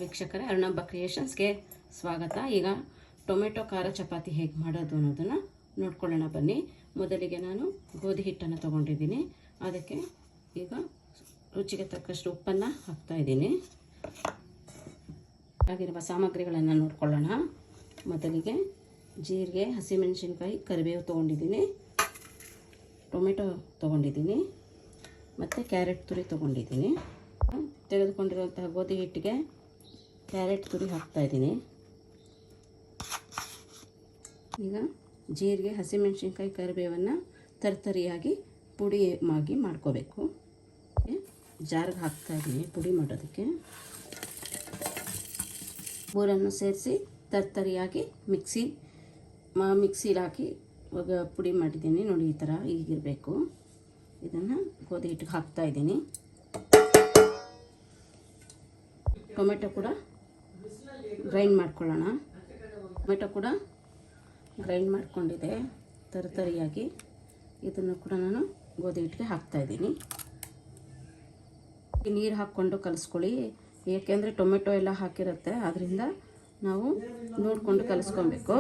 ವೀಕ್ಷಕರೇ, ಅರುಣಬ್ಬ ಕ್ರಿಯೇಷನ್ಸ್ಗೆ ಸ್ವಾಗತ. ಈಗ ಟೊಮೆಟೊ ಖಾರ ಚಪಾತಿ ಹೇಗೆ ಮಾಡೋದು ಅನ್ನೋದನ್ನು ನೋಡ್ಕೊಳ್ಳೋಣ ಬನ್ನಿ. ಮೊದಲಿಗೆ ನಾನು ಗೋಧಿ ಹಿಟ್ಟನ್ನು ತೊಗೊಂಡಿದ್ದೀನಿ. ಅದಕ್ಕೆ ಈಗ ರುಚಿಗೆ ತಕ್ಕಷ್ಟು ಉಪ್ಪನ್ನು ಹಾಕ್ತಾಯಿದ್ದೀನಿ. ಆಗಿರುವ ಸಾಮಗ್ರಿಗಳನ್ನು ನೋಡ್ಕೊಳ್ಳೋಣ. ಮೊದಲಿಗೆ ಜೀರಿಗೆ, ಹಸಿಮೆಣಸಿನ್ಕಾಯಿ, ಕರಿಬೇವು ತೊಗೊಂಡಿದ್ದೀನಿ, ಟೊಮೆಟೊ ತೊಗೊಂಡಿದ್ದೀನಿ ಮತ್ತು ಕ್ಯಾರೆಟ್ ತುರಿ ತೊಗೊಂಡಿದ್ದೀನಿ. ತೆಗೆದುಕೊಂಡಿರುವಂತಹ ಗೋಧಿ ಹಿಟ್ಟಿಗೆ ಕ್ಯಾರೆಟ್ ತುರಿ ಹಾಕ್ತಾಯಿದ್ದೀನಿ. ಈಗ ಜೀರಿಗೆ, ಹಸಿಮೆಣಸಿನ್ಕಾಯಿ, ಕರಿಬೇವನ್ನು ತರ್ತರಿಯಾಗಿ ಪುಡಿ ಮಾಡ್ಕೋಬೇಕು. ಜಾರ್ಗೆ ಹಾಕ್ತಾಯಿದ್ದೀನಿ ಪುಡಿ ಮಾಡೋದಕ್ಕೆ. ಮೂರನ್ನು ಸೇರಿಸಿ ತರ್ತರಿಯಾಗಿ ಮಿಕ್ಸಿಲಿ ಹಾಕಿ ಇವಾಗ ಪುಡಿ ಮಾಡಿದ್ದೀನಿ ನೋಡಿ. ಈ ಥರ ಹೀಗಿರಬೇಕು. ಇದನ್ನು ಗೋಧಿ ಹಿಟ್ಟಿಗೆ ಹಾಕ್ತಾಯಿದ್ದೀನಿ. ಟೊಮೆಟೊ ಕೂಡ ಗ್ರೈಂಡ್ ಮಾಡ್ಕೊಳ್ಳೋಣ. ಟೊಮೆಟೊ ಕೂಡ ಗ್ರೈಂಡ್ ಮಾಡ್ಕೊಂಡಿದೆ ತರಿಯಾಗಿ. ಇದನ್ನು ಕೂಡ ನಾನು ಗೋಧಿ ಹಿಟ್ಟಿಗೆ ಹಾಕ್ತಾಯಿದ್ದೀನಿ. ನೀರು ಹಾಕ್ಕೊಂಡು ಕಲಿಸ್ಕೊಳ್ಳಿ, ಏಕೆಂದರೆ ಟೊಮೆಟೊ ಎಲ್ಲ ಹಾಕಿರುತ್ತೆ, ಆದ್ದರಿಂದ ನಾವು ನೋಡಿಕೊಂಡು ಕಲಿಸ್ಕೊಬೇಕು.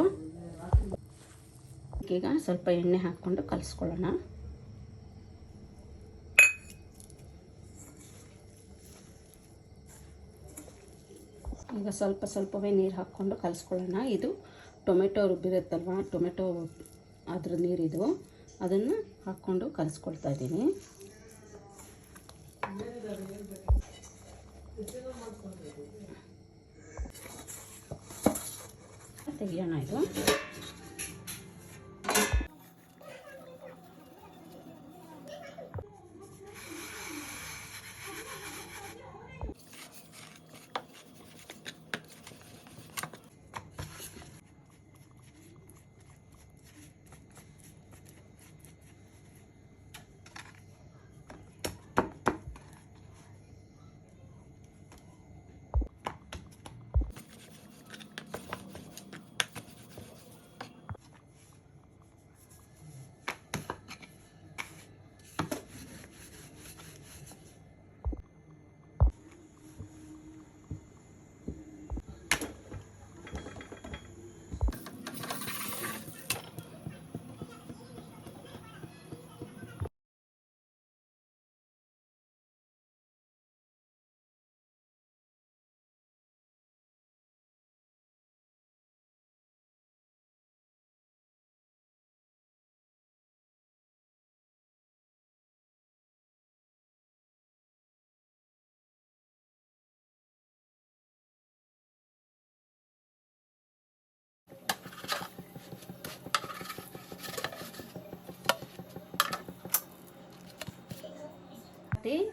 ಈಗ ಸ್ವಲ್ಪ ಎಣ್ಣೆ ಹಾಕ್ಕೊಂಡು ಕಲಿಸ್ಕೊಳ್ಳೋಣ. ಈಗ ಸ್ವಲ್ಪವೇ ನೀರು ಹಾಕ್ಕೊಂಡು ಕಲಿಸ್ಕೊಳ್ಳೋಣ. ಇದು ಟೊಮೆಟೊ ರುಬ್ಬಿರುತ್ತಲ್ವ, ಟೊಮೆಟೊ ಅದ್ರ ನೀರಿದು, ಅದನ್ನು ಹಾಕ್ಕೊಂಡು ಕಲಿಸ್ಕೊಳ್ತಾ ಇದ್ದೀನಿ. ತೆಗಿಯೋಣ ಇದು.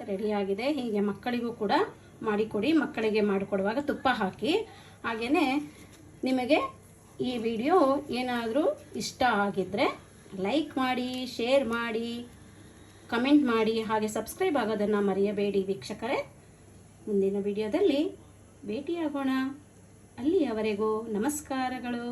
ರೆಡಿಯಾಗಿದೆ. ಹೀಗೆ ಮಕ್ಕಳಿಗೂ ಕೂಡ ಮಾಡಿಕೊಡಿ. ಮಕ್ಕಳಿಗೆ ಮಾಡಿಕೊಡುವಾಗ ತುಪ್ಪ ಹಾಕಿ. ಹಾಗೆಯೇ ನಿಮಗೆ ಈ ವಿಡಿಯೋ ಏನಾದರೂ ಇಷ್ಟ ಆಗಿದ್ದರೆ ಲೈಕ್ ಮಾಡಿ, ಶೇರ್ ಮಾಡಿ, ಕಮೆಂಟ್ ಮಾಡಿ, ಹಾಗೆ ಸಬ್ಸ್ಕ್ರೈಬ್ ಆಗೋದನ್ನು ಮರೆಯಬೇಡಿ ವೀಕ್ಷಕರೇ. ಮುಂದಿನ ವಿಡಿಯೋದಲ್ಲಿ ಭೇಟಿಯಾಗೋಣ. ಅಲ್ಲಿಯವರೆಗೂ ನಮಸ್ಕಾರಗಳು.